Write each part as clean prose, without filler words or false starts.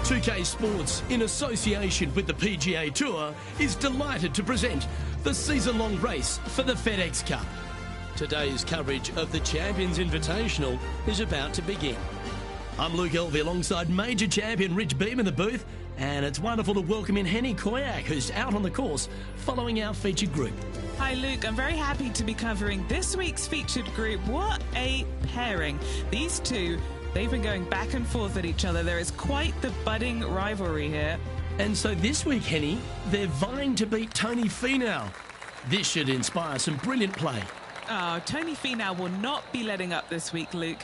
2K Sports, in association with the PGA Tour, is delighted to present the season-long race for the FedEx Cup. Today's coverage of the Champions Invitational is about to begin. I'm Luke Elvey alongside major champion Rich Beam in the booth, and it's wonderful to welcome in Henny Koyak, who's out on the course following our featured group. Hi Luke, I'm very happy to be covering this week's featured group. What a pairing. These two, they've been going back and forth at each other. There is quite the budding rivalry here. And so this week, Henny, they're vying to beat Tony Finau. This should inspire some brilliant play. Oh, Tony Finau will not be letting up this week, Luke.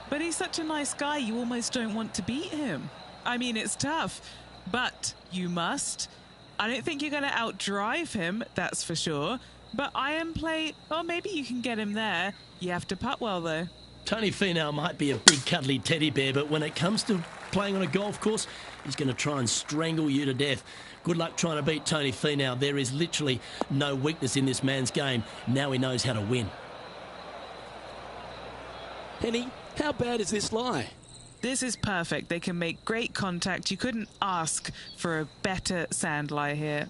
But he's such a nice guy, you almost don't want to beat him. I mean, it's tough, but you must. I don't think you're going to outdrive him, that's for sure. But iron play, oh, maybe you can get him there. You have to putt well, though. Tony Finau might be a big cuddly teddy bear, but when it comes to playing on a golf course, he's going to try and strangle you to death. Good luck trying to beat Tony Finau. There is literally no weakness in this man's game. Now he knows how to win. Henny, how bad is this lie? This is perfect. They can make great contact. You couldn't ask for a better sand lie here.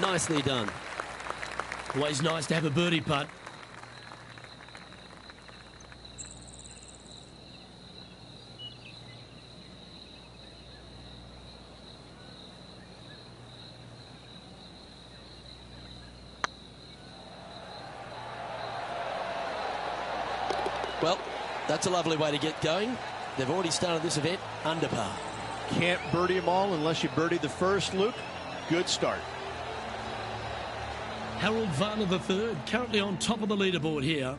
Nicely done. Always nice to have a birdie putt. Well, that's a lovely way to get going. They've already started this event under par. Can't birdie them all unless you birdie the first, Luke. Good start. Harold Varner III currently on top of the leaderboard here.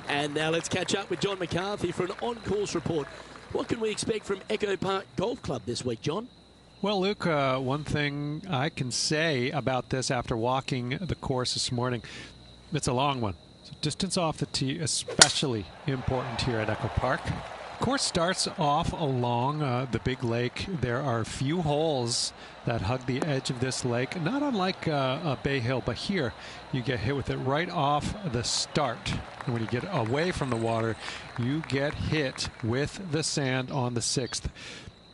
And now let's catch up with John McCarthy for an on-course report. What can we expect from Echo Park Golf Club this week, John? Well, Luke, one thing I can say about this after walking the course this morning, it's a long one. So distance off the tee, especially important here at Echo Park. The course starts off along the big lake. There are a few holes that hug the edge of this lake, not unlike a Bay Hill, but here you get hit with it right off the start. And when you get away from the water, you get hit with the sand on the sixth.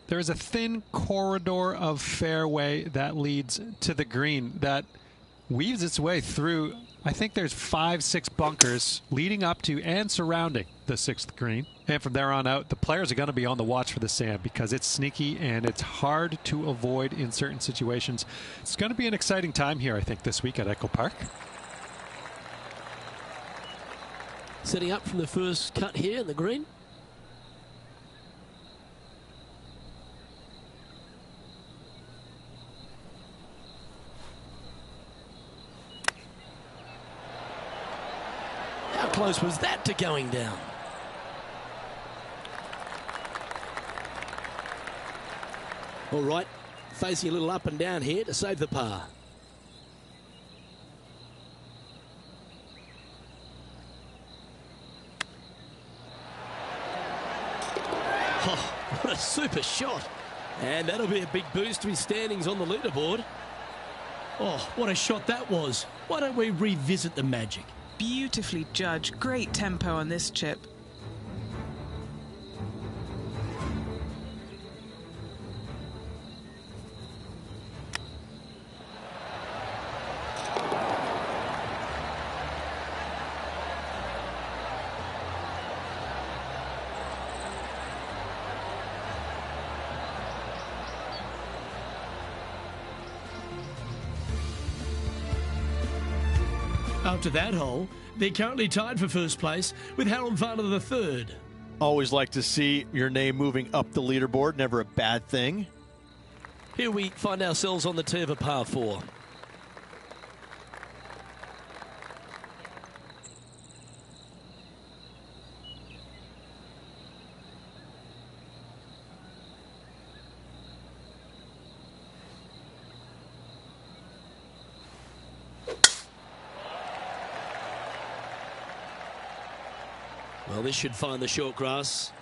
There is a thin corridor of fairway that leads to the green that weaves its way through. I think there's 5-6 bunkers leading up to and surrounding the sixth green. And from there on out, the players are going to be on the watch for the sand because it's sneaky and it's hard to avoid in certain situations. It's going to be an exciting time here, I think, this week at Echo Park. Setting up from the first cut here in the green. How close was that to going down? All right, facing a little up and down here to save the par. Oh, what a super shot. And that'll be a big boost to his standings on the leaderboard. Oh, what a shot that was. Why don't we revisit the magic? Beautifully judged. Great tempo on this chip. After that hole, they're currently tied for first place with Harold Varner III. Always like to see your name moving up the leaderboard. Never a bad thing. Here we find ourselves on the tee of a par 4. Well, this should find the short grass.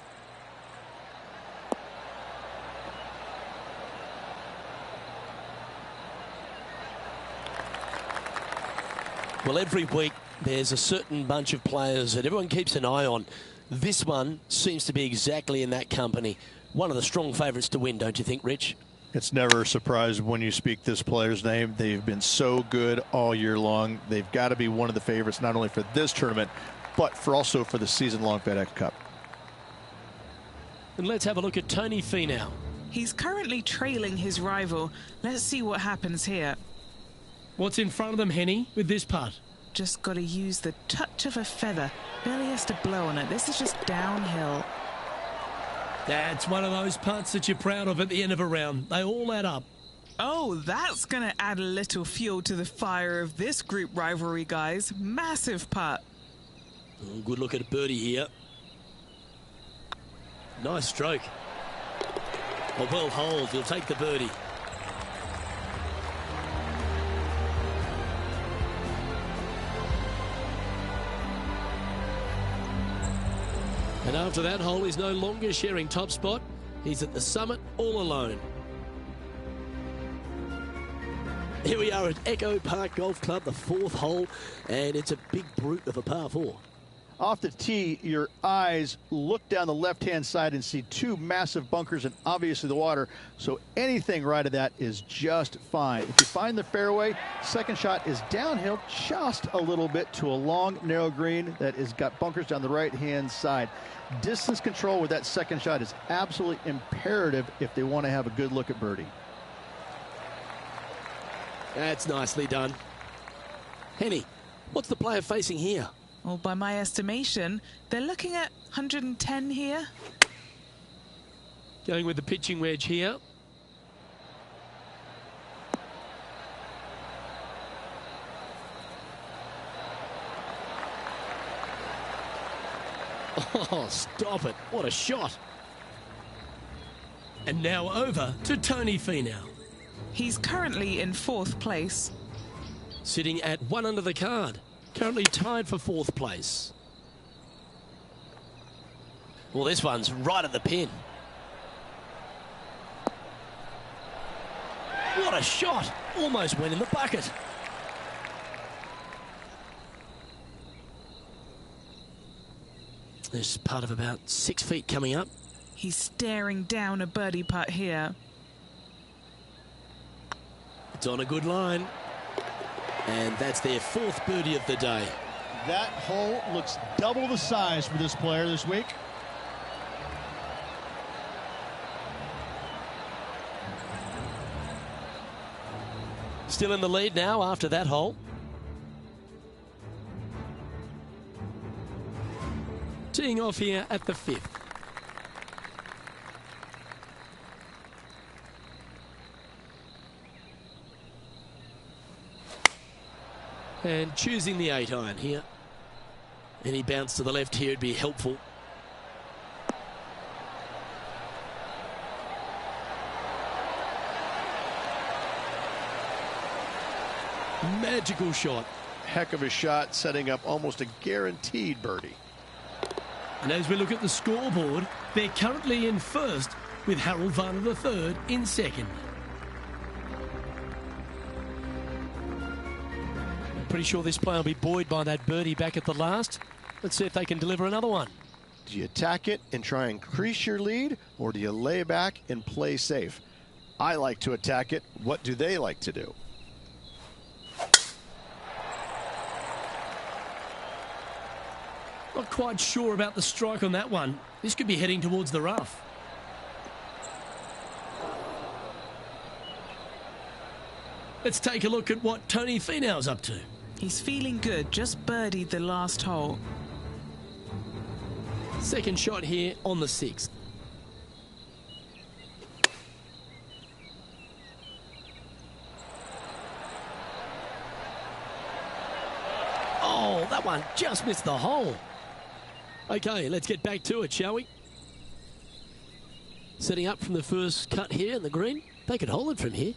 Well, every week there's a certain bunch of players that everyone keeps an eye on. This one seems to be exactly in that company. One of the strong favourites to win, don't you think, Rich? It's never a surprise when you speak this player's name. They've been so good all year long. They've got to be one of the favorites, not only for this tournament, but also for the season-long FedEx Cup. And let's have a look at Tony Finau. He's currently trailing his rival. Let's see what happens here. What's in front of them, Henny, with this putt? Just got to use the touch of a feather. Barely has to blow on it. This is just downhill. That's one of those putts that you're proud of at the end of a round. They all add up. Oh, that's going to add a little fuel to the fire of this group rivalry, guys. Massive putt. Oh, good look at a birdie here. Nice stroke. Oh, well holed. He'll take the birdie. And after that hole, he's no longer sharing top spot. He's at the summit all alone. Here we are at Echo Park Golf Club, the 4th hole, and it's a big brute of a par 4. Off the tee, your eyes look down the left-hand side and see 2 massive bunkers and obviously the water. So anything right of that is just fine. If you find the fairway, second shot is downhill just a little bit to a long, narrow green that has got bunkers down the right-hand side. Distance control with that second shot is absolutely imperative if they want to have a good look at birdie. That's nicely done. Henny, what's the player facing here? Well, by my estimation, they're looking at 110 here. Going with the pitching wedge here. Oh, stop it. What a shot. And now over to Tony Finau. He's currently in 4th place. Sitting at 1 under the card. Currently tied for 4th place. Well, this one's right at the pin. What a shot. Almost went in the bucket. There's a putt of about 6 feet coming up. He's staring down a birdie putt here. It's on a good line. And that's their 4th birdie of the day. That hole looks double the size for this player this week. Still in the lead now after that hole. Teeing off here at the 5th. And choosing the 8-iron here. Any bounce to the left here would be helpful. Magical shot. Heck of a shot, setting up almost a guaranteed birdie. And as we look at the scoreboard, they're currently in 1st with Harold Varner III in 2nd. Pretty sure this player will be buoyed by that birdie back at the last. Let's see if they can deliver another one. Do you attack it and try and increase your lead, or do you lay back and play safe? I like to attack it. What do they like to do? Not quite sure about the strike on that one. This could be heading towards the rough. Let's take a look at what Tony Finau's up to. He's feeling good, just birdied the last hole. Second shot here on the 6th. Oh, that one just missed the hole. Okay, let's get back to it, shall we? Setting up from the first cut here in the green. They could hold it from here.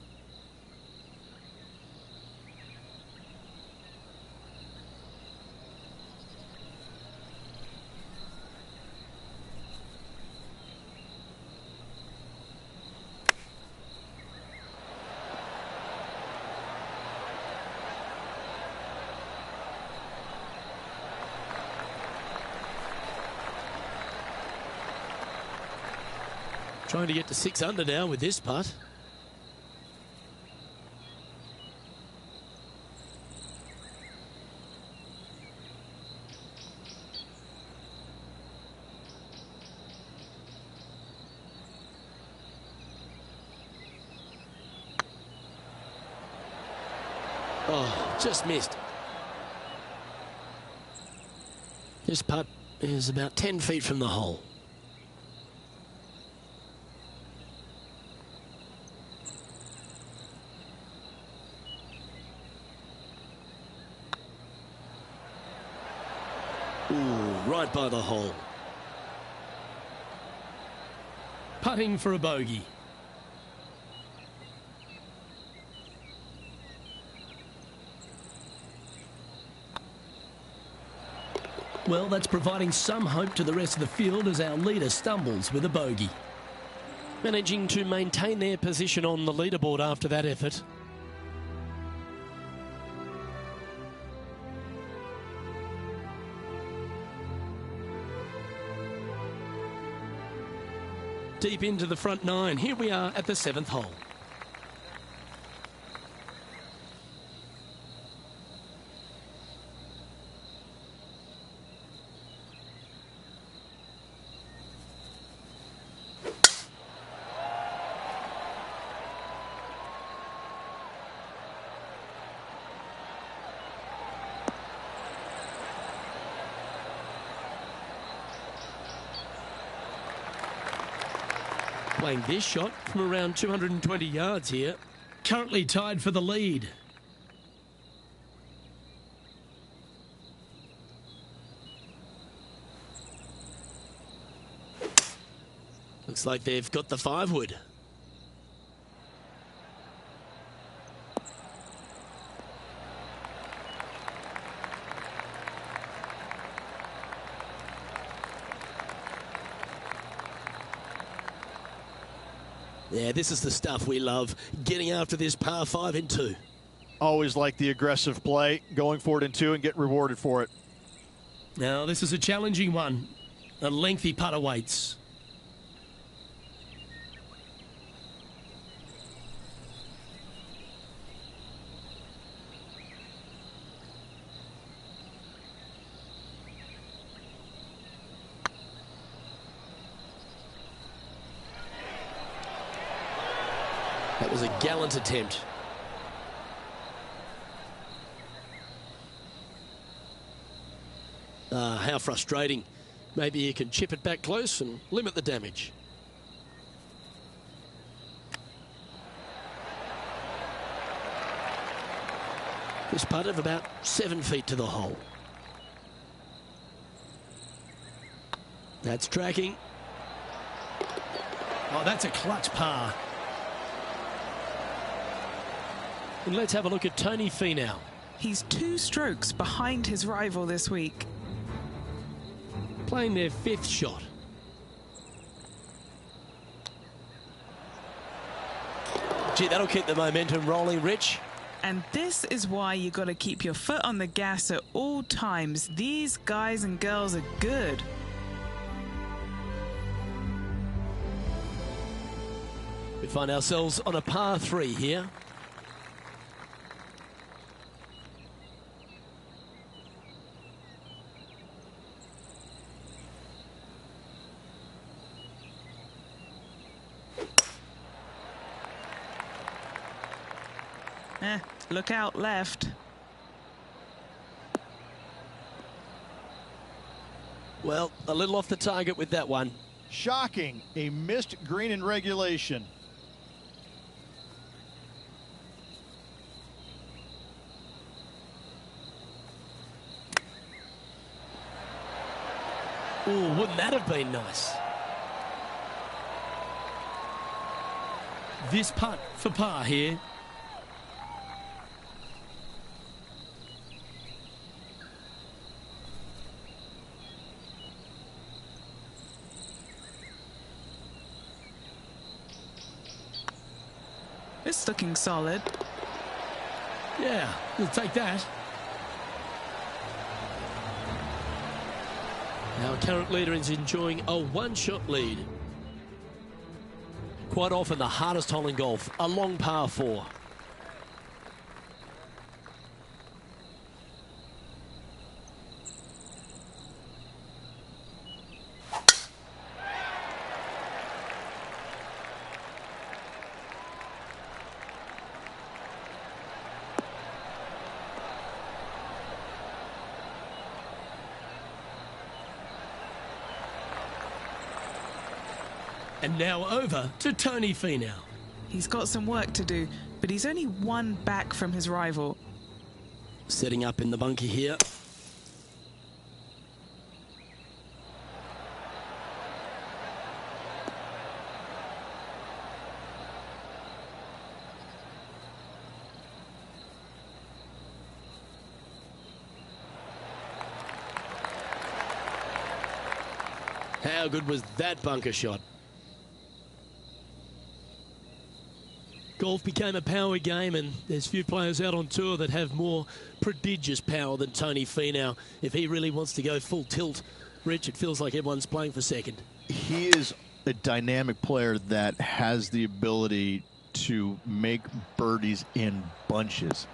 Trying to get to 6 under now with this putt. Oh, just missed. This putt is about 10 feet from the hole. Ooh, right by the hole. Putting for a bogey. Well, that's providing some hope to the rest of the field as our leader stumbles with a bogey. Managing to maintain their position on the leaderboard after that effort. Deep into the front 9. Here we are at the 7th hole. Playing this shot from around 220 yards here. Currently tied for the lead. Looks like they've got the 5-wood. Yeah, this is the stuff we love, getting after this par 5 in 2. Always like the aggressive play, going for it in 2 and get rewarded for it. Now, this is a challenging one. A lengthy putt awaits. That was a gallant attempt. How frustrating. Maybe you can chip it back close and limit the damage. This putt of about 7 feet to the hole. That's tracking. Oh, that's a clutch par. And let's have a look at Tony Finau. He's 2 strokes behind his rival this week. Playing their 5th shot. Gee, that'll keep the momentum rolling, Rich. And this is why you got to keep your foot on the gas at all times. These guys and girls are good. We find ourselves on a par 3 here. Look out left. Well, a little off the target with that one. Shocking, a missed green in regulation. Ooh, wouldn't that have been nice? This putt for par here. It's looking solid. Yeah, we'll take that. Our current leader is enjoying a 1-shot lead. Quite often the hardest hole in golf, a long par 4. And now over to Tony Finau. He's got some work to do, but he's only one back from his rival. Setting up in the bunker here. How good was that bunker shot? Golf became a power game, and there's few players out on tour that have more prodigious power than Tony Finau. If he really wants to go full tilt, Rich, it feels like everyone's playing for second. He is a dynamic player that has the ability to make birdies in bunches.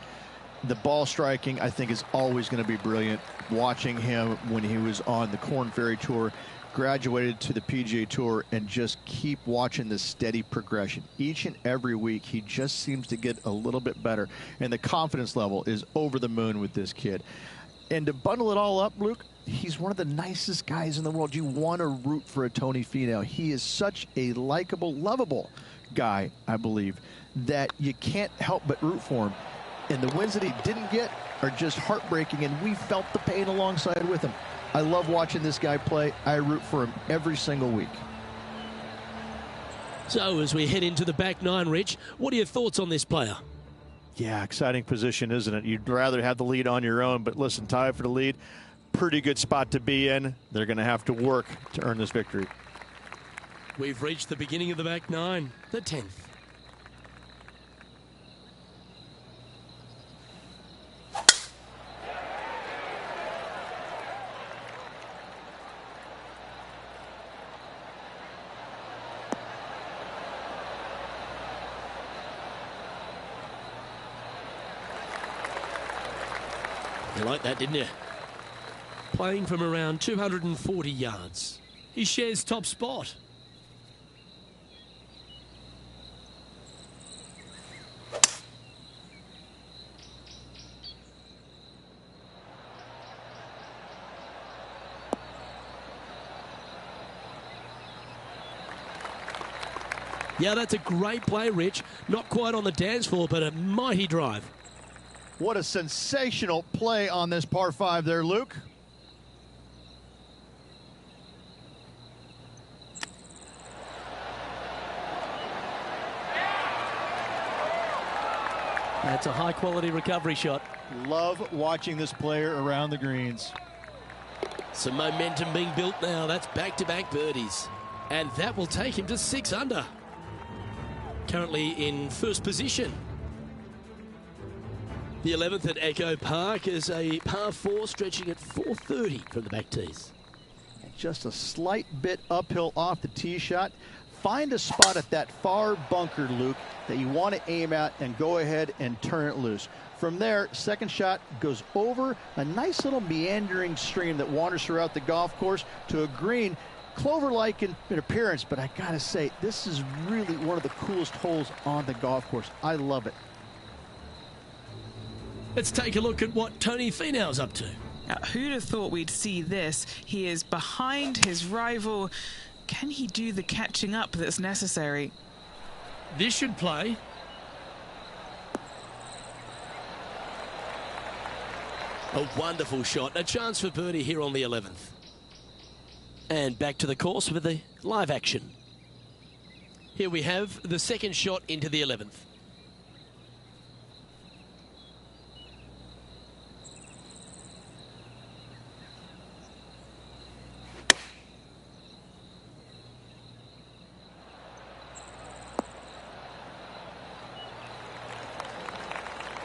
The ball striking, I think, is always going to be brilliant. Watching him when he was on the Korn Ferry Tour, graduated to the PGA Tour, and just keep watching this steady progression. Each and every week, he just seems to get a little bit better, and the confidence level is over the moon with this kid. And to bundle it all up, Luke, he's one of the nicest guys in the world. You want to root for a Tony Finau. He is such a likable, lovable guy, I believe, that you can't help but root for him. And the wins that he didn't get are just heartbreaking, and we felt the pain alongside with him. I love watching this guy play. I root for him every single week. So as we head into the back nine, Rich, what are your thoughts on this player? Yeah, exciting position, isn't it? You'd rather have the lead on your own, but listen, tie for the lead, pretty good spot to be in. They're going to have to work to earn this victory. We've reached the beginning of the back nine, the 10th. You like that, didn't you? Playing from around 240 yards. He shares top spot. Yeah, that's a great play, Rich. Not quite on the dance floor, but a mighty drive. What a sensational play on this par 5 there, Luke. That's a high-quality recovery shot. Love watching this player around the greens. Some momentum being built now. That's back-to-back birdies. And that will take him to 6 under. Currently in first position. The 11th at Echo Park is a par 4 stretching at 430 from the back tees. Just a slight bit uphill off the tee shot. Find a spot at that far bunker, Luke, that you want to aim at and go ahead and turn it loose. From there, second shot goes over a nice little meandering stream that wanders throughout the golf course to a green, clover-like in appearance, but I gotta say, this is really one of the coolest holes on the golf course. I love it. Let's take a look at what Tony Finau's up to. Now, who'd have thought we'd see this? He is behind his rival. Can he do the catching up that's necessary? This should play. A wonderful shot. A chance for birdie here on the 11th. And back to the course with the live action. Here we have the second shot into the 11th.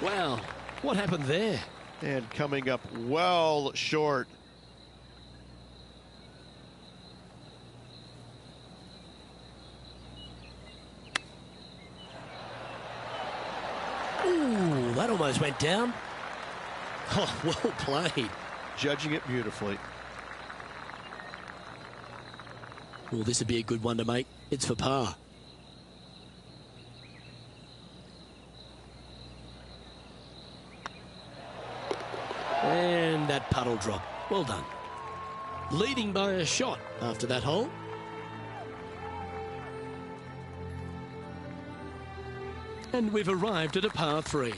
Wow, what happened there? And coming up well short. that almost went down. Oh, well played. Judging it beautifully. Well, this would be a good one to make. It's for par. And that puddle drop. Well done. Leading by a shot after that hole. And we've arrived at a par 3.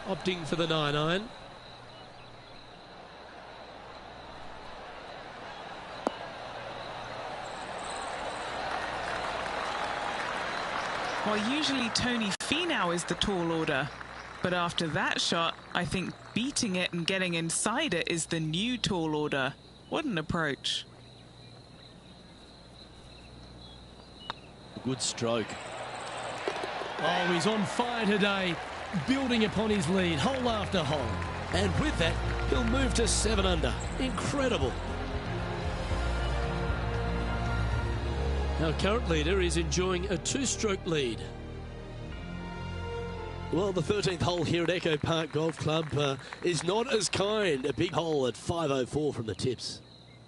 Opting for the 9-iron. Well, usually Tony Finau is the tall order. But after that shot, I think beating it and getting inside it is the new tall order. What an approach. Good stroke. Oh, he's on fire today, building upon his lead, hole after hole. And with that, he'll move to 7 under. Incredible. Our current leader is enjoying a 2-stroke lead. Well, the 13th hole here at Echo Park Golf Club is not as kind. A big hole at 504 from the tips.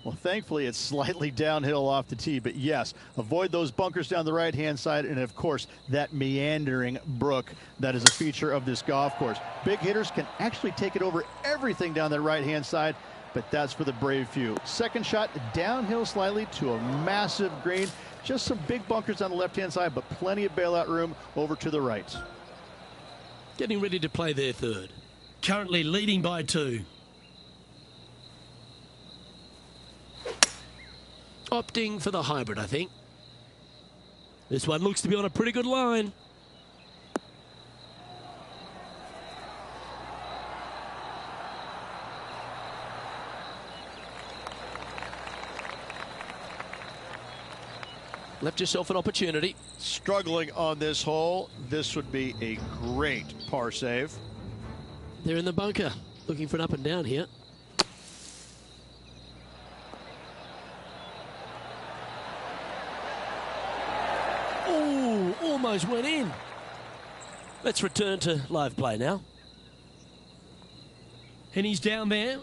Well, thankfully, it's slightly downhill off the tee, but yes, avoid those bunkers down the right-hand side, and of course, that meandering brook that is a feature of this golf course. Big hitters can actually take it over everything down the right-hand side, but that's for the brave few. Second shot, downhill slightly to a massive green. Just some big bunkers on the left-hand side, but plenty of bailout room over to the right. Getting ready to play their third. Currently leading by 2. Opting for the hybrid, I think. This one looks to be on a pretty good line. Left yourself an opportunity. Struggling on this hole. This would be a great par save. They're in the bunker, looking for an up and down here. Oh, almost went in. Let's return to live play now. And he's down there.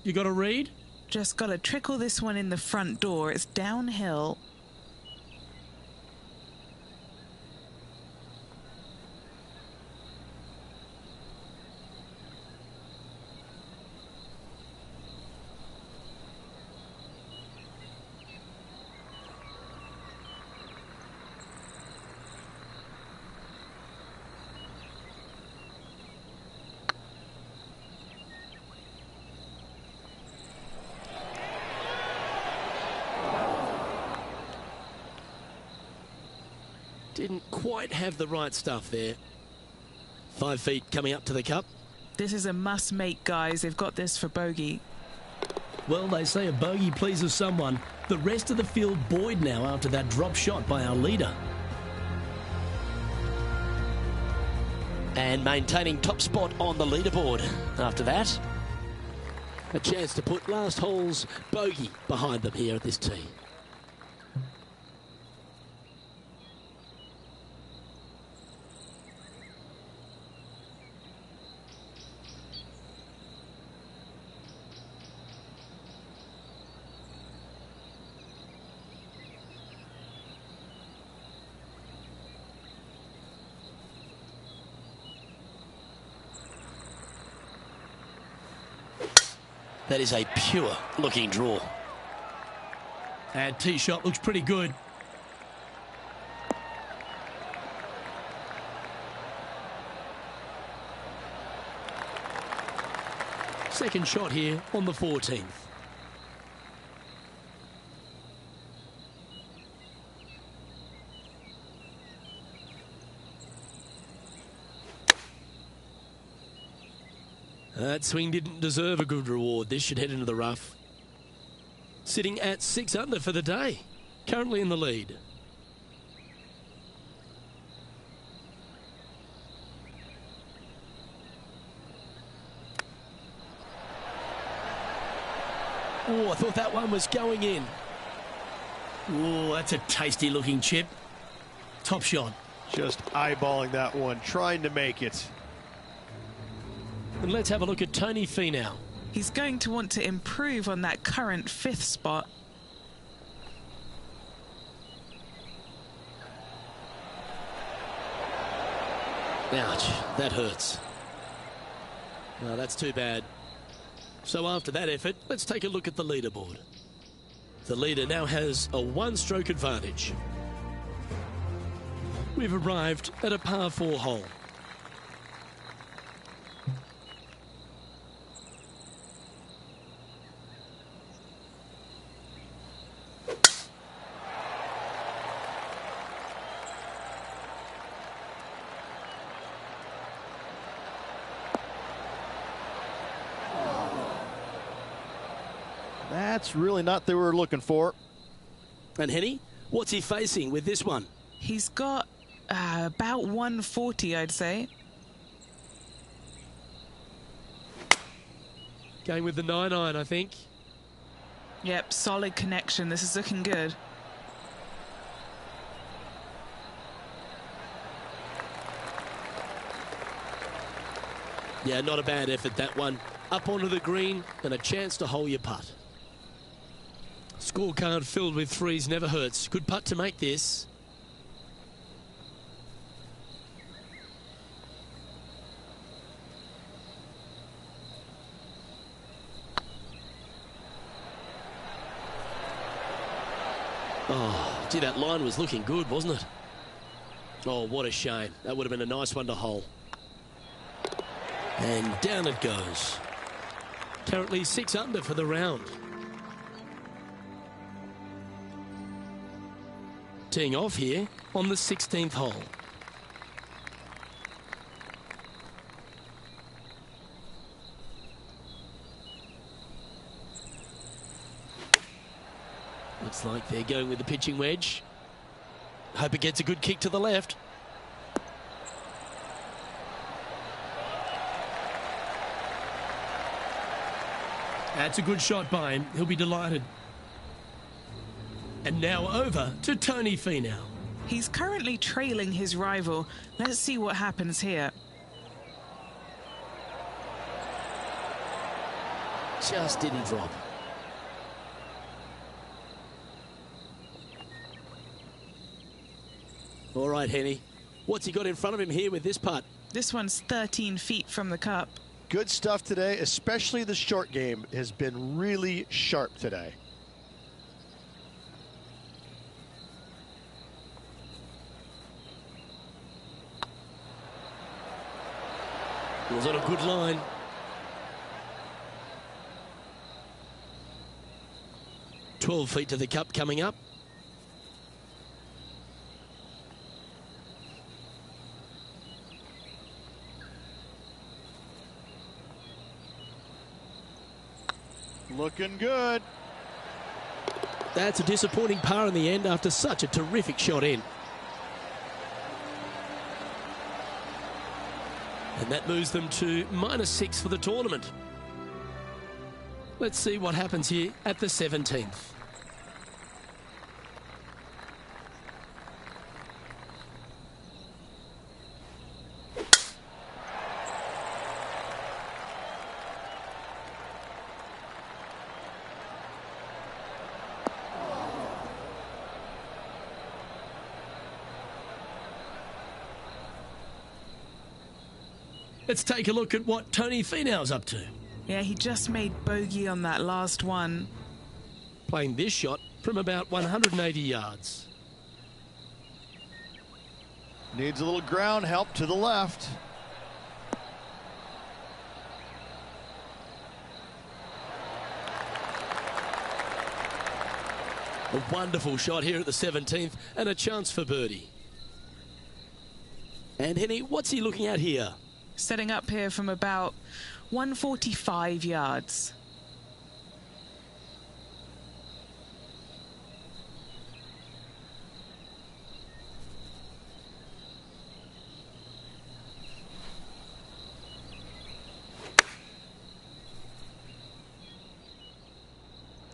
You got to read. Just got to trickle this one in the front door. It's downhill. Didn't quite have the right stuff there. 5 feet coming up to the cup. This is a must-make, guys. They've got this for bogey. Well, they say a bogey pleases someone. The rest of the field buoyed now after that drop shot by our leader. And maintaining top spot on the leaderboard after that. A chance to put last hole's bogey behind them here at this tee. That is a pure looking draw. And tee shot looks pretty good. Second shot here on the 14th. That swing didn't deserve a good reward. This should head into the rough. Sitting at 6 under for the day. Currently in the lead. Oh, I thought that one was going in. Oh, that's a tasty looking chip. Top shot. Just eyeballing that one, trying to make it. And let's have a look at Tony Finau. He's going to want to improve on that current 5th spot. Ouch, that hurts. No, that's too bad. So after that effort, let's take a look at the leaderboard. The leader now has a 1-stroke advantage. We've arrived at a par 4 hole. That's really not what they were looking for. And Henny, what's he facing with this one? He's got about 140, I'd say. Going with the 9-iron, I think. Yep, solid connection. This is looking good. Yeah, not a bad effort, that one. Up onto the green and a chance to hole your putt. Scorecard filled with threes never hurts. Good putt to make this. Oh, gee, that line was looking good, wasn't it? Oh, what a shame. That would have been a nice one to hole. And down it goes. Currently 6 under for the round. Teeing off here on the 16th hole. Looks like they're going with the pitching wedge. Hope it gets a good kick to the left. That's a good shot by him. He'll be delighted. And now over to Tony Finau. He's currently trailing his rival. Let's see what happens here. Just didn't drop. All right, Henny. What's he got in front of him here with this putt? This one's 13 feet from the cup. Good stuff today, especially the short game has been really sharp today. It was on a good line. "12 feet to the cup coming up. Looking good. That's a disappointing par in the end after such a terrific shot in. And that moves them to -6 for the tournament. Let's see what happens here at the 17th. Let's take a look at what Tony Finau's up to. Yeah, he just made bogey on that last one. Playing this shot from about 180 yards. Needs a little ground help to the left. A wonderful shot here at the 17th and a chance for birdie. And Henny, what's he looking at here? Setting up here from about 145 yards.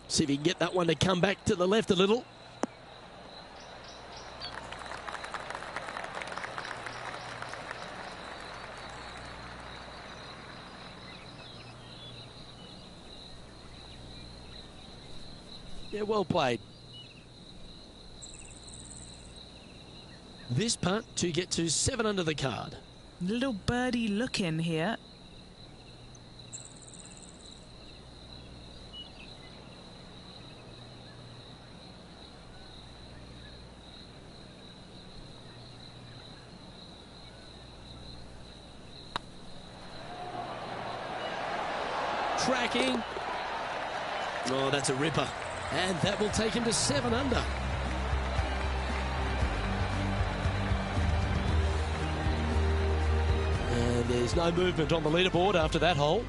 See if he can get that one to come back to the left a little. Yeah, well played. This putt to get to 7 under the card. Little birdie look in here. Tracking. Oh, that's a ripper. And that will take him to 7 under. And there's no movement on the leaderboard after that hole.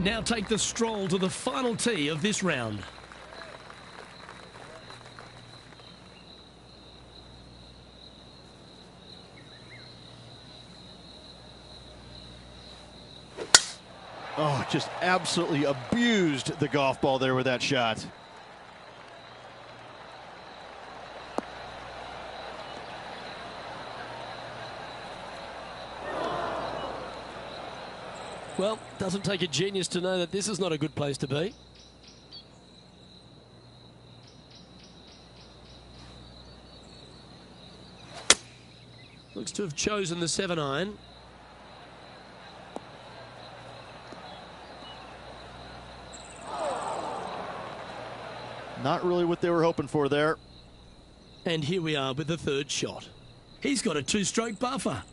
Now take the stroll to the final tee of this round. Oh, just absolutely abused the golf ball there with that shot. Well, doesn't take a genius to know that this is not a good place to be. Looks to have chosen the 7-iron. Not really what they were hoping for there. And here we are with the third shot. He's got a 2-stroke buffer.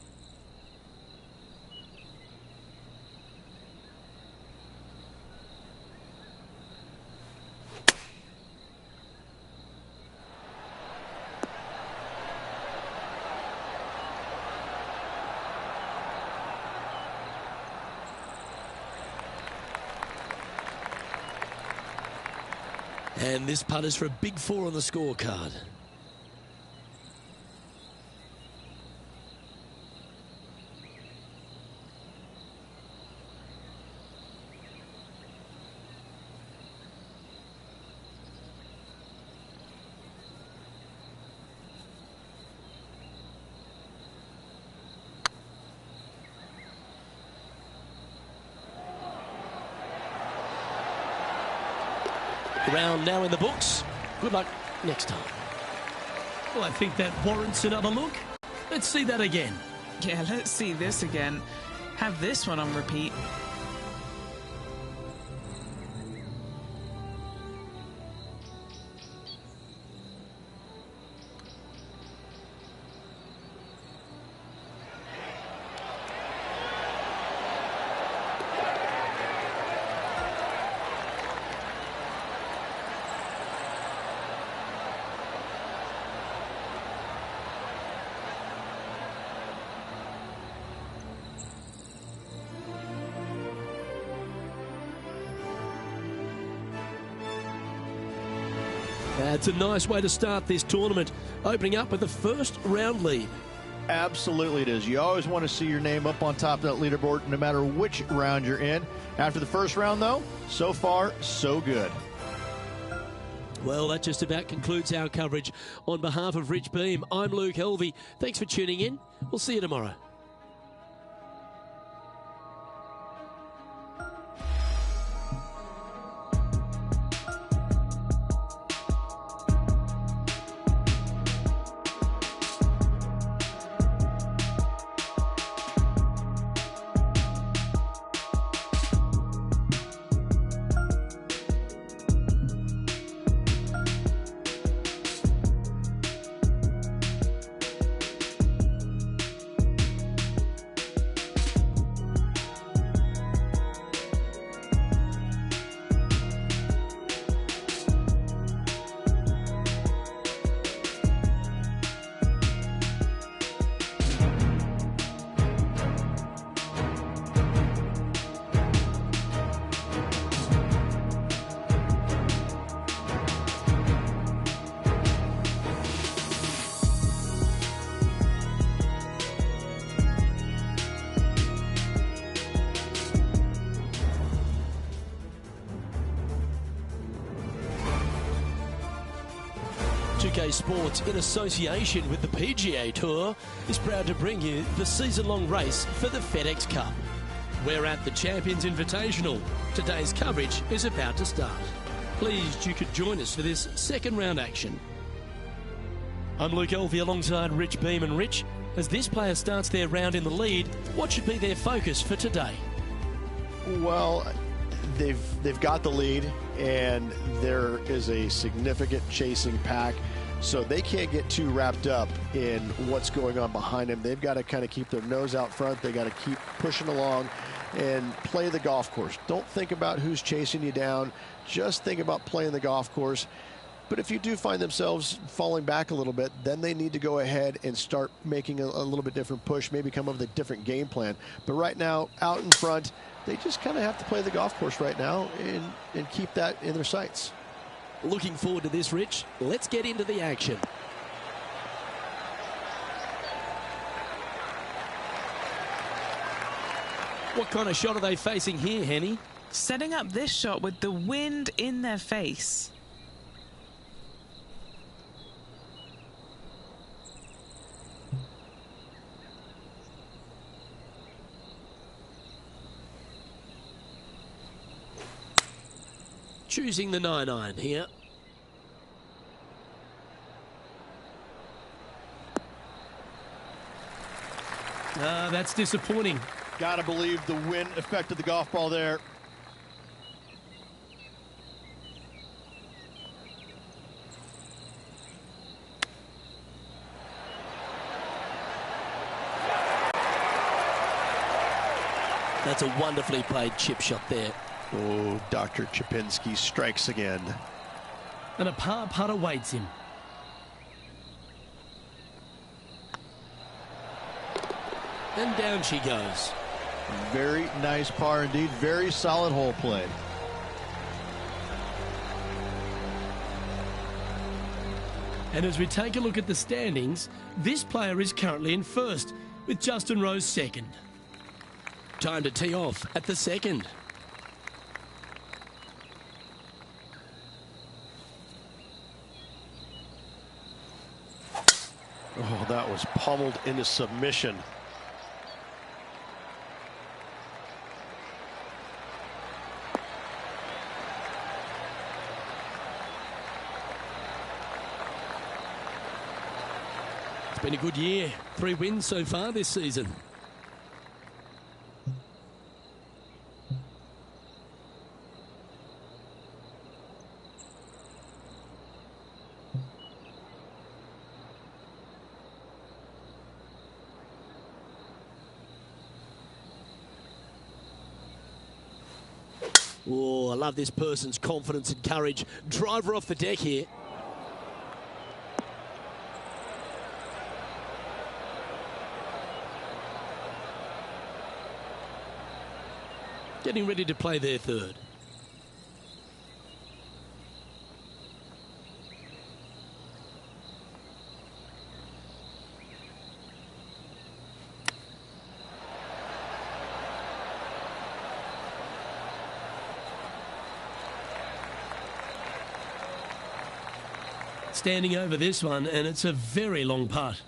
And this putt is for a big 4 on the scorecard. Round now in the books. Good luck next time. Well, I think that warrants another look. Let's see that again. Yeah, let's see this again. Have this one on repeat. It's a nice way to start this tournament, opening up with the first round lead. Absolutely it is. You always want to see your name up on top of that leaderboard no matter which round you're in. After the first round, though, so far, so good. Well, that just about concludes our coverage. On behalf of Rich Beam, I'm Luke Helvey. Thanks for tuning in. We'll see you tomorrow. 2K Sports, in association with the PGA Tour, is proud to bring you the season-long race for the FedEx Cup. We're at the Champions Invitational. Today's coverage is about to start. Pleased you could join us for this second round action. I'm Luke Elvey alongside Rich Beam. And Rich, as this player starts their round in the lead, what should be their focus for today? Well, they've got the lead, and there is a significant chasing pack, so they can't get too wrapped up in what's going on behind them. They've got to kind of keep their nose out front. They got to keep pushing along and play the golf course. Don't think about who's chasing you down. Just think about playing the golf course. But if you do find themselves falling back a little bit, then they need to go ahead and start making a little bit different push, maybe come up with a different game plan. But right now, out in front, they just kind of have to play the golf course right now and keep that in their sights. Looking forward to this, Rich. Let's get into the action. What kind of shot are they facing here, Henny? Setting up this shot with the wind in their face. Choosing the 9-iron here. That's disappointing. Gotta believe the wind affected the golf ball there. That's a wonderfully played chip shot there. Oh, Dr. Chipinski strikes again. And a par putt awaits him. And down she goes. Very nice par indeed. Very solid hole play. And as we take a look at the standings, this player is currently in first, with Justin Rose second. Time to tee off at the second. Oh, that was pummeled into submission. It's been a good year. 3 wins so far this season. Oh, I love this person's confidence and courage. Driver off the deck here. Getting ready to play their third. Standing over this one, and it's a very long putt.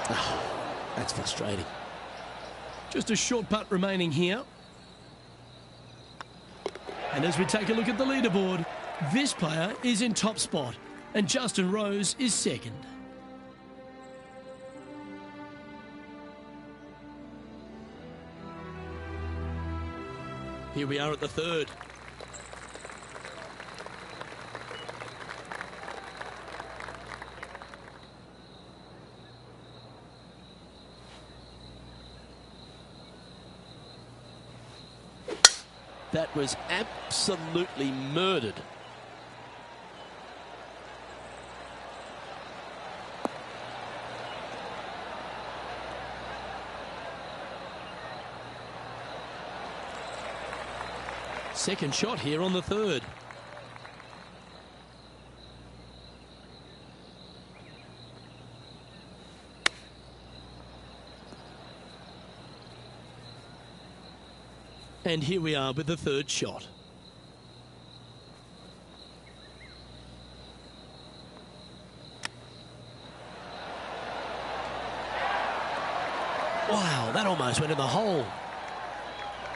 Oh, that's frustrating. Just a short putt remaining here. And as we take a look at the leaderboard, this player is in top spot and Justin Rose is second. Here we are at the third. That was absolutely murdered. Second shot here on the third. And here we are with the third shot. Wow, that almost went in the hole.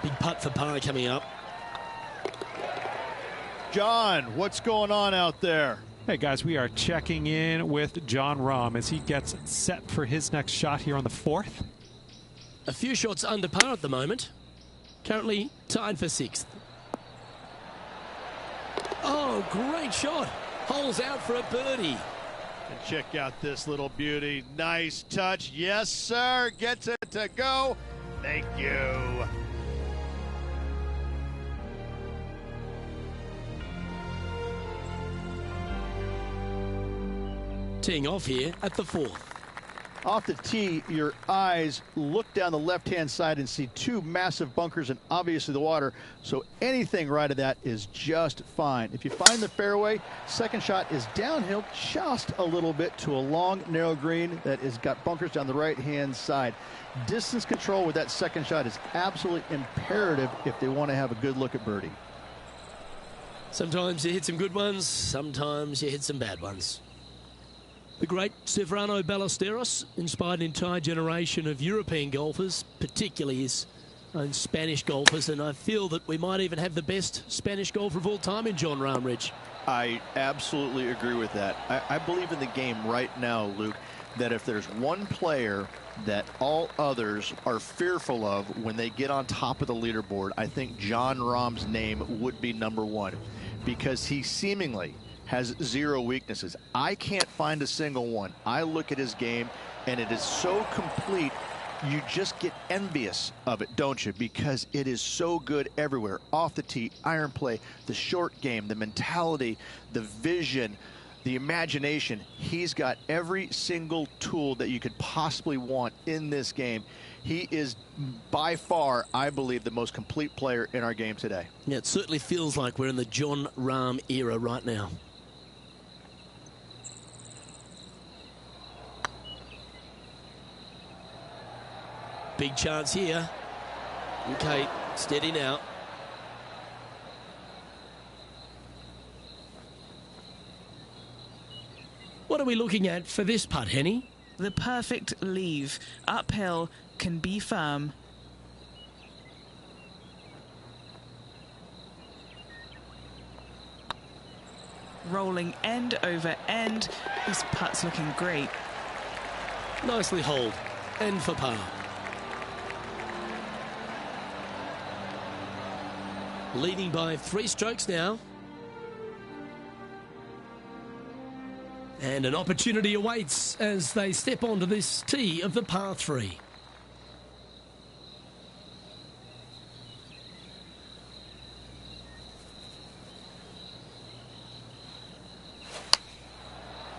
Big putt for par coming up. John, what's going on out there? Hey guys, we are checking in with Jon Rahm as he gets set for his next shot here on the fourth. A few shots under par at the moment. Currently tied for sixth. Oh, great shot. Holes out for a birdie. And check out this little beauty. Nice touch. Yes, sir. Gets it to go. Thank you. Teeing off here at the fourth. Off the tee, your eyes look down the left-hand side and see two massive bunkers and obviously the water. So anything right of that is just fine. If you find the fairway, second shot is downhill just a little bit to a long, narrow green that has got bunkers down the right-hand side. Distance control with that second shot is absolutely imperative if they want to have a good look at birdie. Sometimes you hit some good ones, sometimes you hit some bad ones. The great Severano Ballesteros inspired an entire generation of European golfers, particularly his own Spanish golfers, and I feel that we might even have the best Spanish golfer of all time in Jon Rahm, Rich. I absolutely agree with that. I believe in the game right now, Luke, that if there's one player that all others are fearful of when they get on top of the leaderboard, I think Jon Rahm's name would be number one, because he seemingly has zero weaknesses. I can't find a single one. I look at his game and it is so complete, you just get envious of it, don't you? Because it is so good everywhere. Off the tee, iron play, the short game, the mentality, the vision, the imagination. He's got every single tool that you could possibly want in this game. He is by far, I believe, the most complete player in our game today. Yeah, it certainly feels like we're in the Jon Rahm era right now. Big chance here. Okay, steady now. What are we looking at for this putt, Henny? The perfect leave. Uphill, can be firm. Rolling end over end. This putt's looking great. Nicely holed. End for par. Leading by 3 strokes now. And an opportunity awaits as they step onto this tee of the par 3.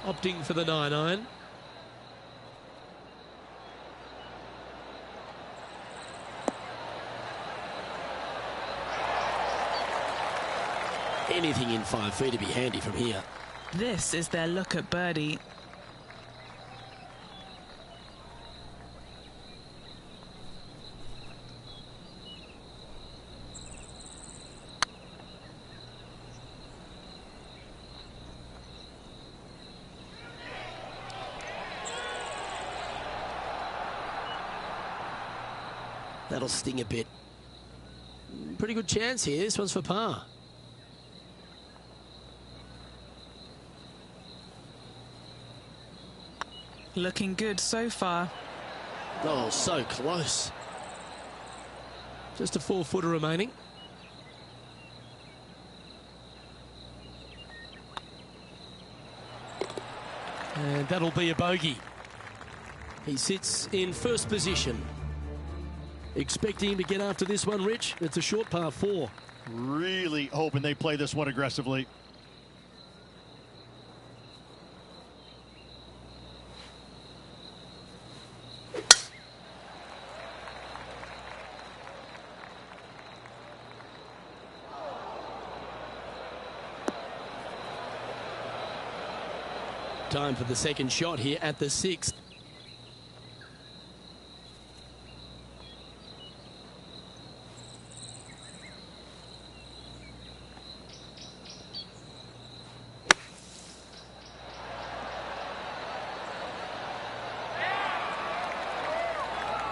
Opting for the 9-iron. Anything in 5 feet to be handy from here. This is their look at birdie. That'll sting a bit. Pretty good chance here. This one's for par. Looking good so far. Oh, so close. Just a 4-footer remaining. And that'll be a bogey. He sits in first position. Expecting him to get after this one, Rich. It's a short par 4. Really hoping they play this one aggressively. Time for the second shot here at the 6th.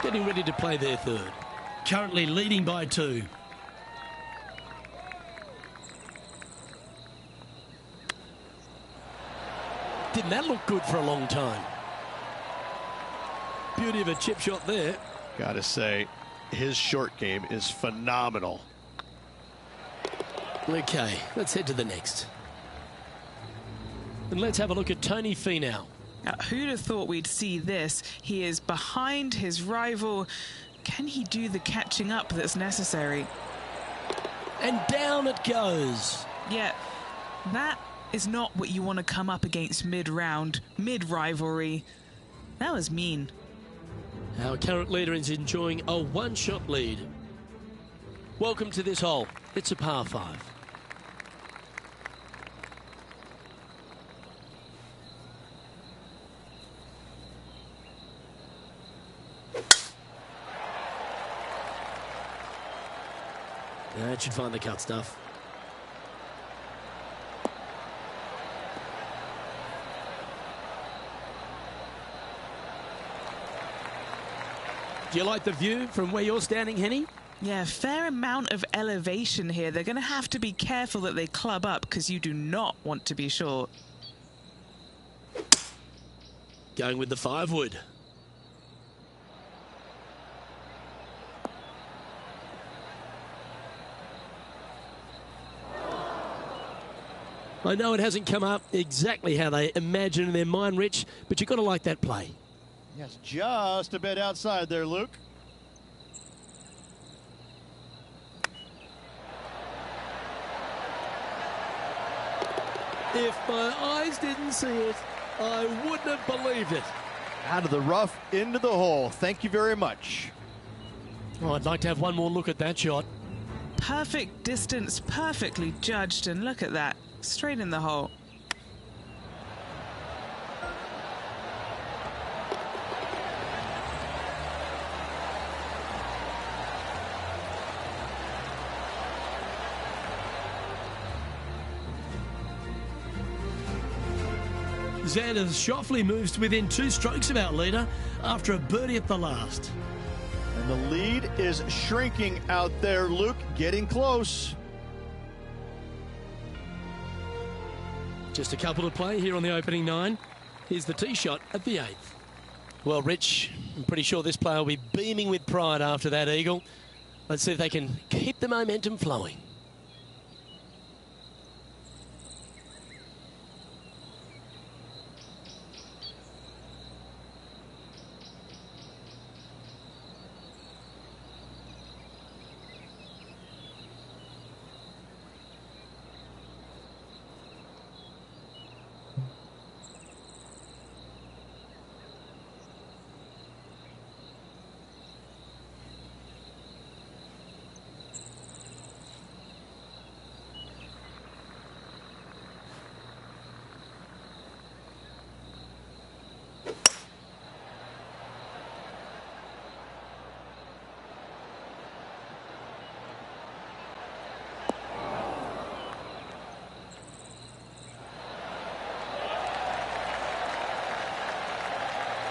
Getting ready to play their third. Currently leading by 2. Didn't that look good for a long time? Beauty of a chip shot there. Gotta say, his short game is phenomenal. Okay, let's head to the next. And let's have a look at Tony Finau. Now, who'd have thought we'd see this? He is behind his rival. Can he do the catching up that's necessary? And down it goes. Yeah, that is not what you want to come up against mid-round, mid-rivalry. That was mean. Our current leader is enjoying a one-shot lead. Welcome to this hole. It's a par 5. That should find the cut stuff. Do you like the view from where you're standing, Henny? Yeah, fair amount of elevation here. They're going to have to be careful that they club up because you do not want to be short. Going with the 5-wood. I know it hasn't come up exactly how they imagine in their mind, Rich, but you've got to like that play. Yes, just a bit outside there, Luke. If my eyes didn't see it, I wouldn't have believed it. Out of the rough, into the hole. Thank you very much. Oh, I'd like to have one more look at that shot. Perfect distance, perfectly judged, and look at that. Straight in the hole. Xander Schauffele moves to within 2 strokes of our leader after a birdie at the last. And the lead is shrinking out there, Luke. Getting close. Just a couple to play here on the opening 9. Here's the tee shot at the 8th. Well, Rich, I'm pretty sure this player will be beaming with pride after that eagle. Let's see if they can keep the momentum flowing.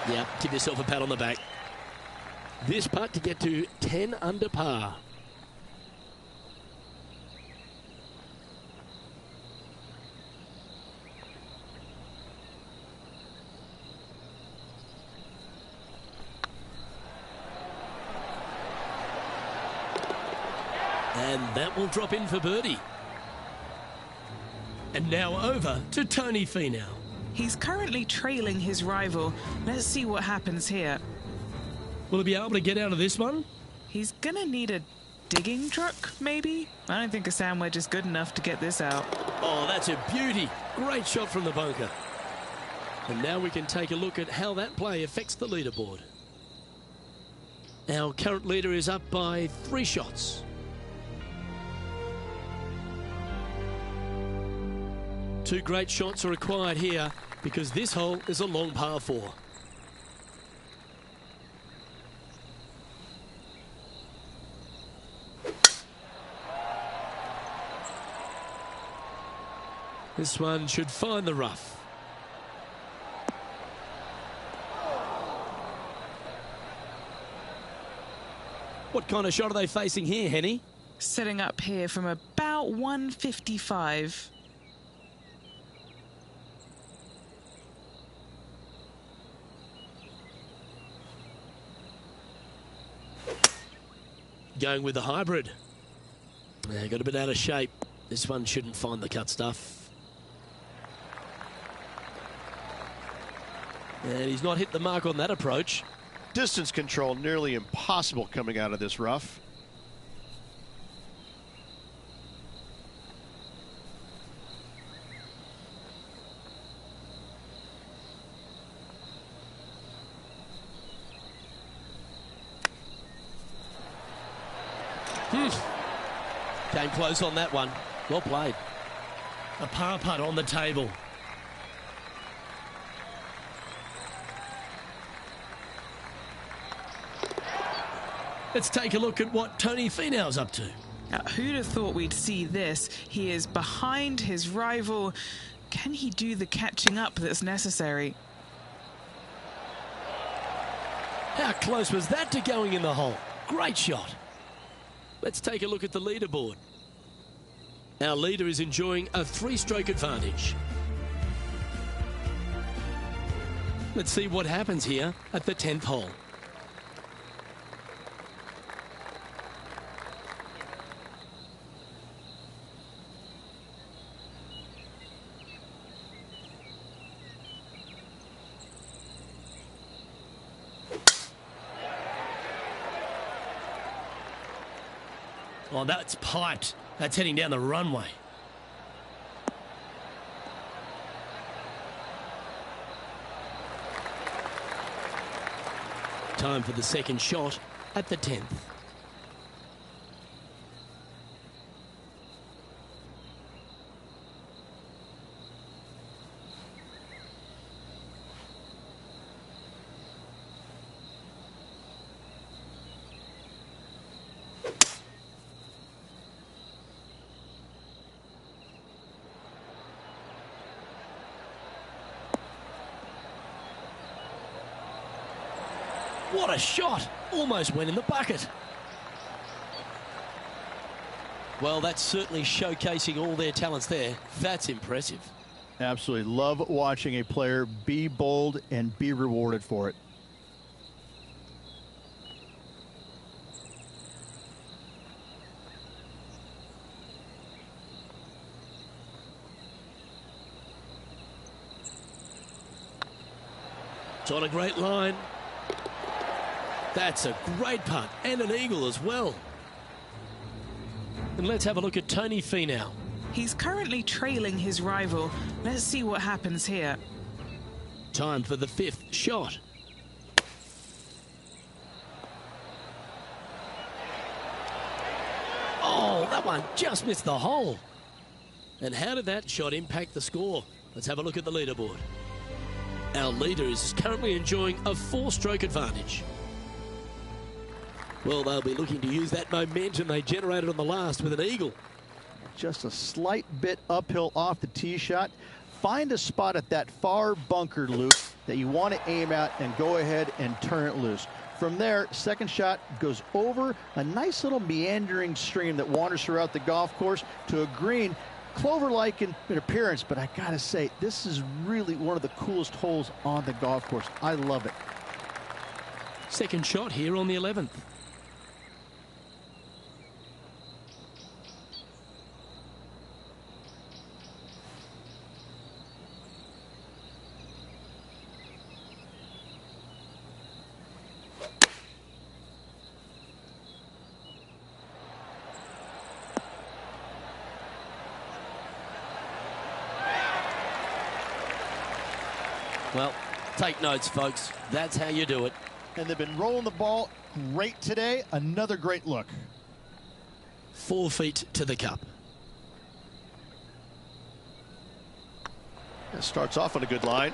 Yep, give yourself a pat on the back. This putt to get to 10 under par. And that will drop in for birdie. And now over to Tony Finau. He's currently trailing his rival. Let's see what happens here. Will he be able to get out of this one? He's gonna need a digging truck, maybe? I don't think a sand wedge is good enough to get this out. Oh, that's a beauty. Great shot from the bunker. And now we can take a look at how that play affects the leaderboard. Our current leader is up by 3 shots. Two great shots are required here because this hole is a long par 4. This one should find the rough. What kind of shot are they facing here, Henny? Setting up here from about 155. Going with the hybrid. Got a bit out of shape. This one shouldn't find the cut stuff. And he's not hit the mark on that approach. Distance control nearly impossible coming out of this rough. Came close on that one. Well played. A par putt on the table. Let's take a look at what Tony Finau's up to. Now, who'd have thought we'd see this? He is behind his rival. Can he do the catching up that's necessary? How close was that to going in the hole? Great shot. Let's take a look at the leaderboard. Our leader is enjoying a 3-stroke advantage. Let's see what happens here at the 10th hole. Oh, that's piped. That's heading down the runway. Time for the second shot at the 10th. What a shot! Almost went in the bucket. Well, that's certainly showcasing all their talents there. That's impressive. Absolutely. Love watching a player be bold and be rewarded for it. It's on a great line. That's a great putt and an eagle as well. And let's have a look at Tony Finau. He's currently trailing his rival. Let's see what happens here. Time for the 5th shot. Oh, that one just missed the hole. And how did that shot impact the score? Let's have a look at the leaderboard. Our leader is currently enjoying a 4-stroke advantage. Well, they'll be looking to use that momentum they generated on the last with an eagle. Just a slight bit uphill off the tee shot. Find a spot at that far bunker loop that you want to aim at and go ahead and turn it loose. From there, second shot goes over a nice little meandering stream that wanders throughout the golf course to a green, clover-like in appearance, but I gotta say, this is really one of the coolest holes on the golf course. I love it. Second shot here on the 11th. Well, take notes, folks. That's how you do it. And they've been rolling the ball great today. Another great look. 4 feet to the cup. It starts off on a good line.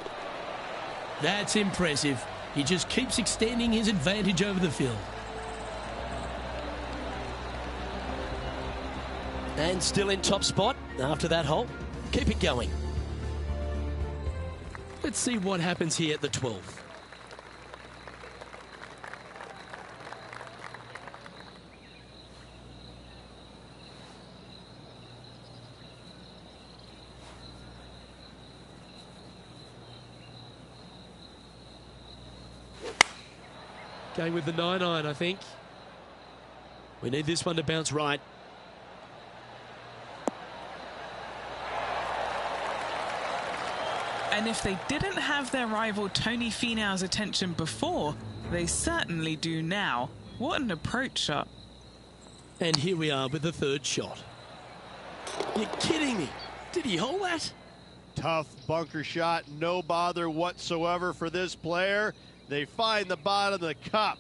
That's impressive. He just keeps extending his advantage over the field. And still in top spot after that hole. Keep it going. Let's see what happens here at the 12th. Going with the 9-iron, I think. We need this one to bounce right. And if they didn't have their rival Tony Finau's attention before, they certainly do now. What an approach shot. And here we are with the third shot. You're kidding me. Did he hole that? Tough bunker shot, no bother whatsoever for this player. They find the bottom of the cup.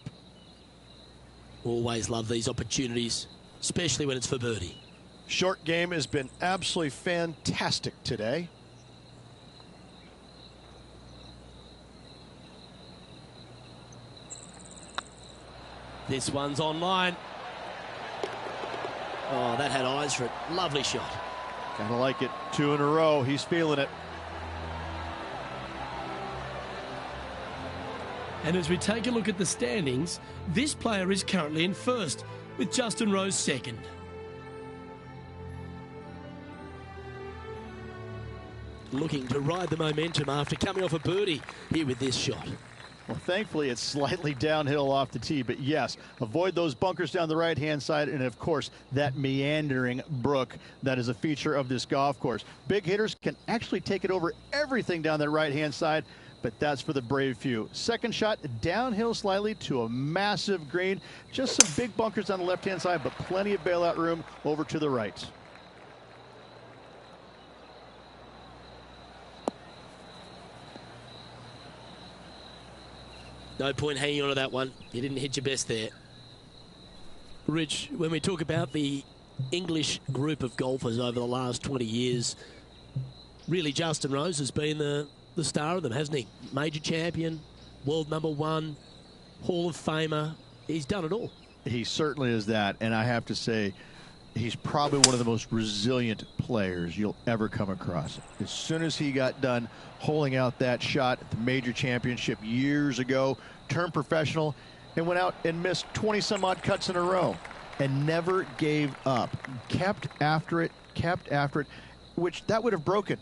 Always love these opportunities, especially when it's for birdie. Short game has been absolutely fantastic today. This one's online. Oh, that had eyes for it. Lovely shot. Kind of like it. 2 in a row. He's feeling it. And as we take a look at the standings, this player is currently in first, with Justin Rose second. Looking to ride the momentum after coming off a birdie here with this shot. Well, thankfully, it's slightly downhill off the tee, but yes, avoid those bunkers down the right-hand side, and of course, that meandering brook that is a feature of this golf course. Big hitters can actually take it over everything down that right-hand side, but that's for the brave few. Second shot, downhill slightly to a massive green. Just some big bunkers on the left-hand side, but plenty of bailout room over to the right. No point hanging on to that one. You didn't hit your best there. Rich, when we talk about the English group of golfers over the last 20 years, really Justin Rose has been the star of them, hasn't he? Major champion, world #1, Hall of Famer. He's done it all. He certainly is that, and I have to say, he's probably one of the most resilient players you'll ever come across. As soon as he got done holing out that shot at the major championship years ago, turned professional, and went out and missed 20-some-odd cuts in a row and never gave up. Kept after it, which that would have broken.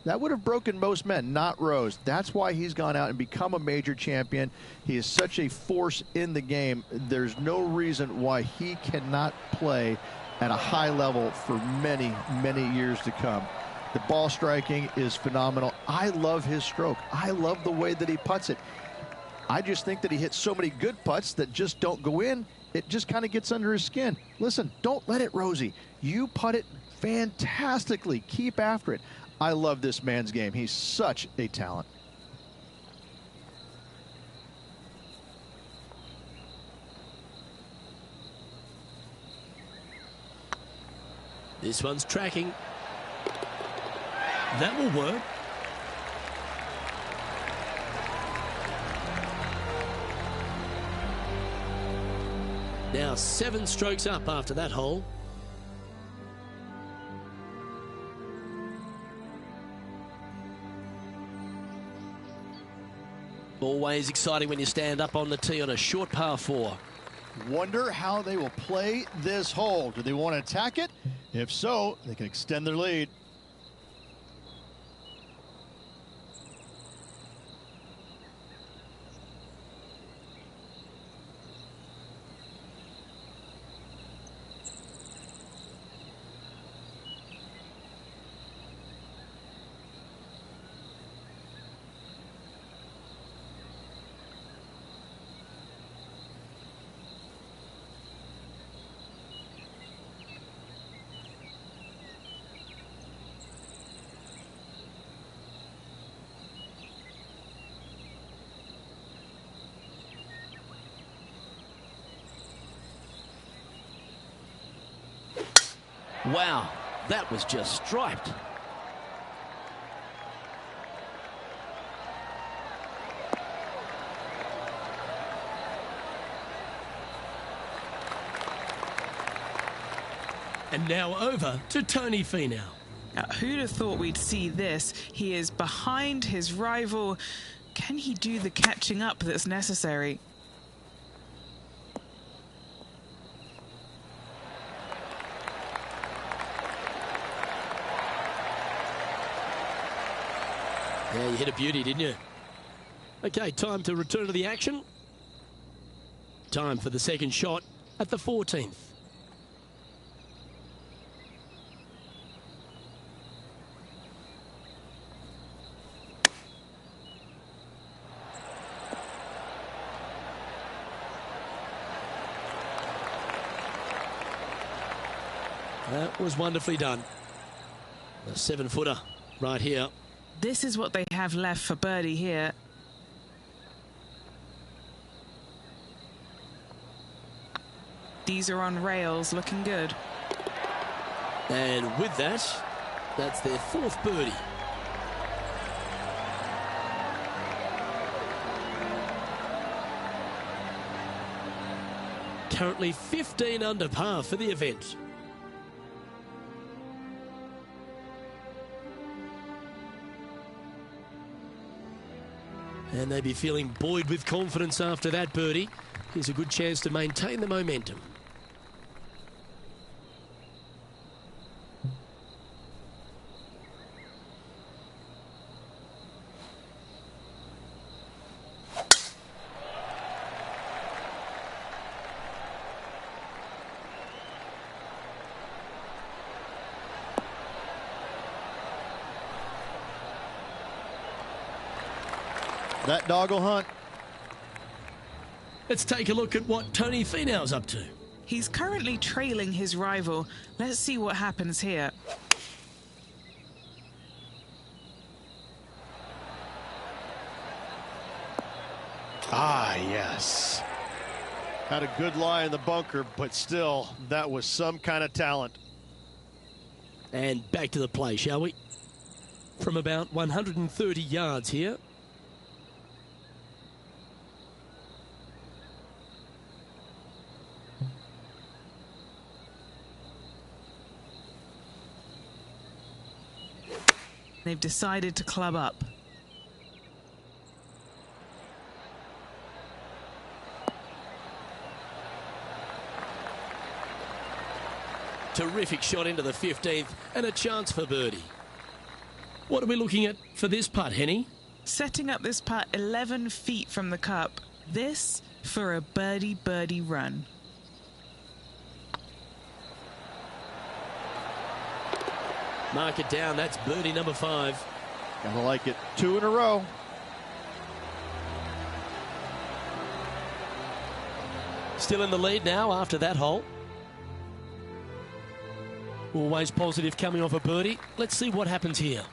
That would have broken most men, not Rose. That's why he's gone out and become a major champion. He is such a force in the game. There's no reason why he cannot play at a high level for many, many years to come. The ball striking is phenomenal. I love his stroke. I love the way that he putts it. I just think that he hits so many good putts that just don't go in. It just kind of gets under his skin. Listen, don't let it, Rosie. You putt it fantastically. Keep after it. I love this man's game. He's such a talent. This one's tracking. That will work. Now 7 strokes up after that hole. Always exciting when you stand up on the tee on a short par 4. Wonder how they will play this hole. Do they want to attack it? If so, they can extend their lead. Wow, that was just striped. And now over to Tony Finau. Now, who'd have thought we'd see this? He is behind his rival. Can he do the catching up that's necessary? Yeah, you hit a beauty, didn't you? Okay, time to return to the action. Time for the second shot at the 14th. That was wonderfully done. A 7-footer right here. This is what they have left for birdie here. These are on rails, looking good. And with that, that's their 4th birdie. Currently 15 under par for the event. And they'd be feeling buoyed with confidence after that birdie. Here's a good chance to maintain the momentum. That dog will hunt. Let's take a look at what Tony Finau's up to. He's currently trailing his rival. Let's see what happens here. Ah, yes. Had a good lie in the bunker, but still, that was some kind of talent. And back to the play, shall we? From about 130 yards here. They've decided to club up. Terrific shot into the 15th and a chance for birdie. What are we looking at for this putt, Henny? Setting up this putt 11 feet from the cup. This for a birdie run. Mark it down. That's birdie number 5. Gotta like it. 2 in a row. Still in the lead now after that hole. Always positive coming off a birdie. Let's see what happens here.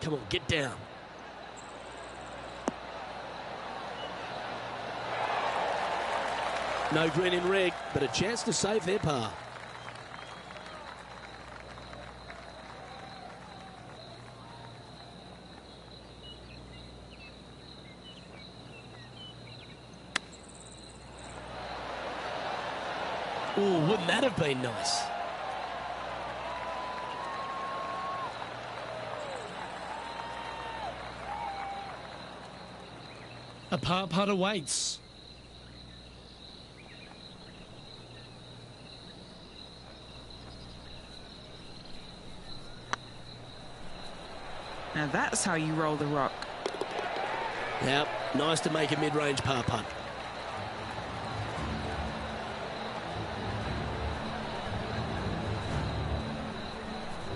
Come on, get down. No green in red, but a chance to save their par. Ooh, wouldn't that have been nice? A par putt awaits. Now that's how you roll the rock. Yep, nice to make a mid-range par putt.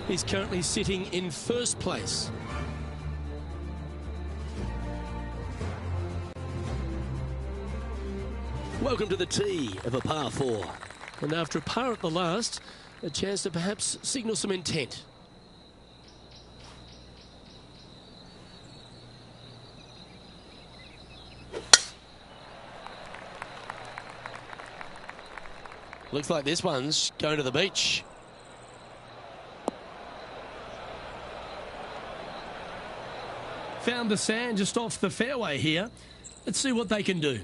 He's currently sitting in first place. Welcome to the tee of a par 4. And after a par at the last, A chance to perhaps signal some intent. Looks like this one's going to the beach. Found the sand just off the fairway here. Let's see what they can do.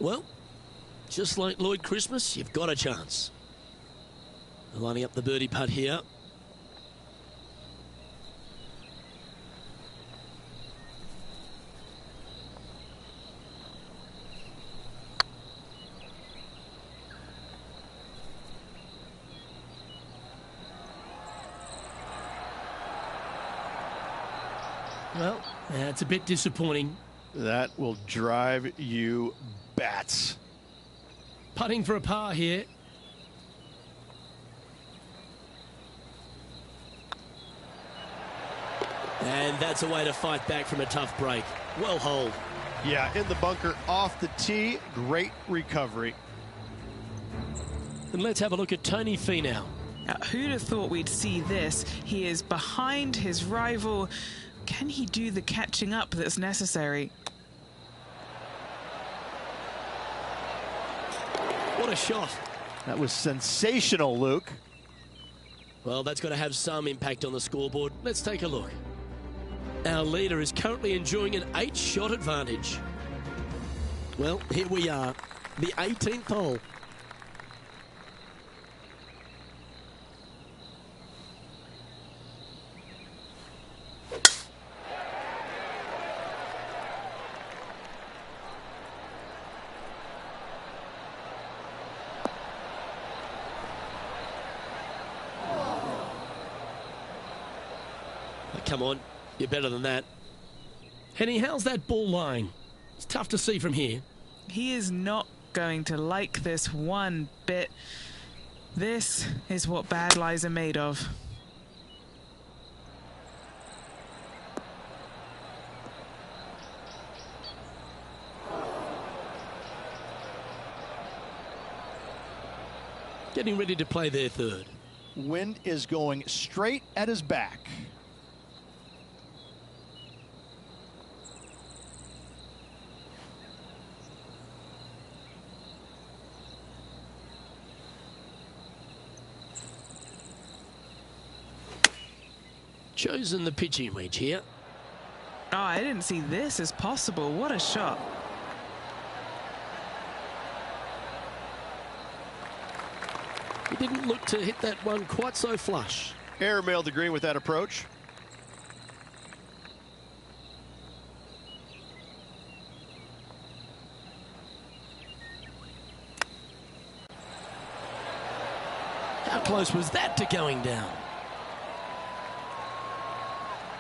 Well, just like Lloyd Christmas, you've got a chance. Lining up the birdie putt here. Well, that's a bit disappointing. That will drive you bats. Putting for a par here. And that's a way to fight back from a tough break. Well holed. Yeah, in the bunker, off the tee. Great recovery. And let's have a look at Tony Finau. Now, who'd have thought we'd see this? He is behind his rival. Can he do the catching up that's necessary? What a shot. That was sensational, Luke. Well, that's got to have some impact on the scoreboard. Let's take a look. Our leader is currently enjoying an 8-shot advantage. Well, here we are, the 18th hole. Come on, you're better than that. Henny, how's that ball lying? It's tough to see from here. He is not going to like this one bit. This is what bad lies are made of. Getting ready to play their third. Wind is going straight at his back. Chosen the pitching wedge here. Oh, I didn't see this as possible. What a shot. He didn't look to hit that one quite so flush. Airmailed the green with that approach. How close was that to going down?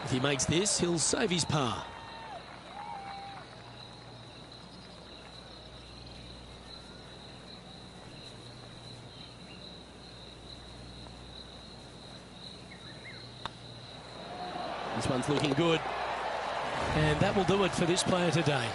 If he makes this, he'll save his par. This one's looking good. And that will do it for this player today.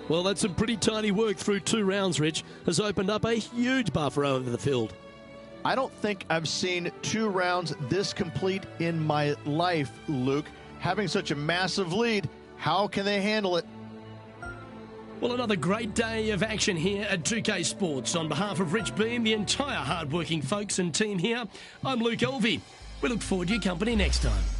Well, that's some pretty tiny work through 2 rounds, Rich. Has opened up a huge buffer over the field. I don't think I've seen 2 rounds this complete in my life, Luke. Having such a massive lead, how can they handle it? Well, another great day of action here at 2K Sports. On behalf of Rich Beam, the entire hard-working folks and team here, I'm Luke Elvey. We look forward to your company next time.